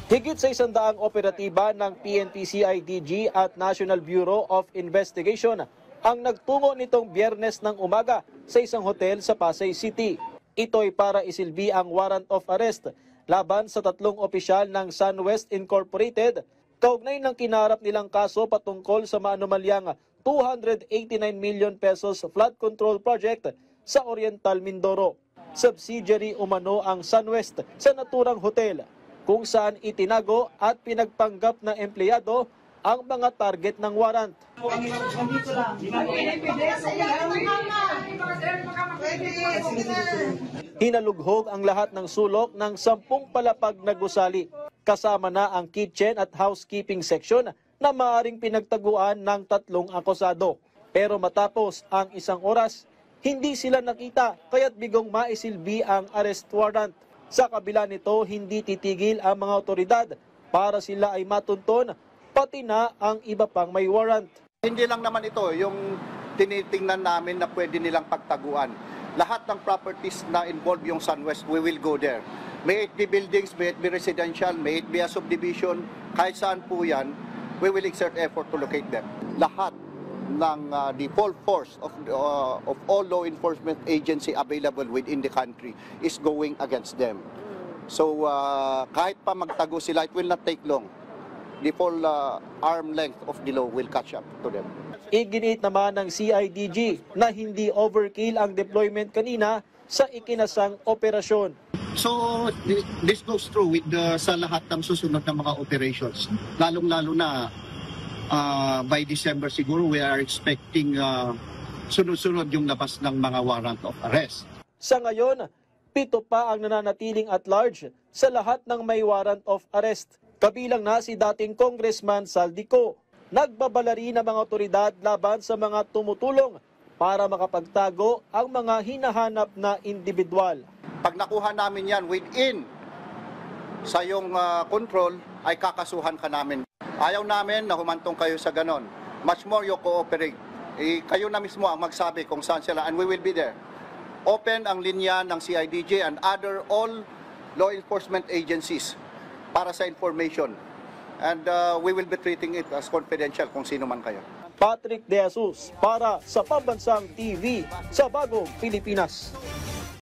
Higit sa 100 operatiba ng PNP-CIDG at National Bureau of Investigation ang nagtungo nitong Biyernes ng umaga sa isang hotel sa Pasay City. Ito'y para isilbi ang warrant of arrest laban sa 3 opisyal ng SunWest Incorporated kaugnay ng kinarap nilang kaso patungkol sa maanumalyang 289 million pesos flood control project sa Oriental Mindoro. Subsidiary umano ang SunWest sa naturang hotel, kung saan itinago at pinagpanggap na empleyado ang mga target ng warrant. Hinalughog ang lahat ng sulok ng 10 palapag na gusali, kasama na ang kitchen at housekeeping section na maaaring pinagtaguan ng 3 akusado. Pero matapos ang 1 oras, hindi sila nakita kaya't bigong maisilbi ang arrest warrant. Sa kabila nito, hindi titigil ang mga otoridad para sila ay matunton, pati na ang iba pang may warrant. Hindi lang naman ito yung tinitingnan namin na pwede nilang pagtaguan. Lahat ng properties na involved yung SunWest, we will go there. May it be buildings, may it be residential, may it be a subdivision, kahit saan po yan, we will exert effort to locate them. Lahat ng the full force of all law enforcement agency available within the country is going against them. So kahit pa magtago sila, it will not take long. The full arm length of the law will catch up to them. Iginiit naman ng CIDG na hindi overkill ang deployment kanina sa ikinasang operasyon. So this goes through with sa lahat ng susunod na mga operations. Lalong-lalo na by December siguro we are expecting sunod-sunod yung labas ng mga warrant of arrest. Sa ngayon, 7 pa ang nananatiling at large sa lahat ng may warrant of arrest. Kabilang na si dating Congressman Saldico. Nagbabala rin ang mga otoridad laban sa mga tumutulong para makapagtago ang mga hinahanap na individual. Pag nakuha namin yan within sa iyong control, ay kakasuhan ka namin. Ayaw namin na humantong kayo sa ganon. Much more you cooperate. Kayo na mismo ang magsabi kung saan sila and we will be there. Open ang linya ng CIDG and other all law enforcement agencies para sa information. And we will be treating it as confidential kung sino man kayo. Patrick De Jesus para sa Pambansang TV sa Bagong Pilipinas.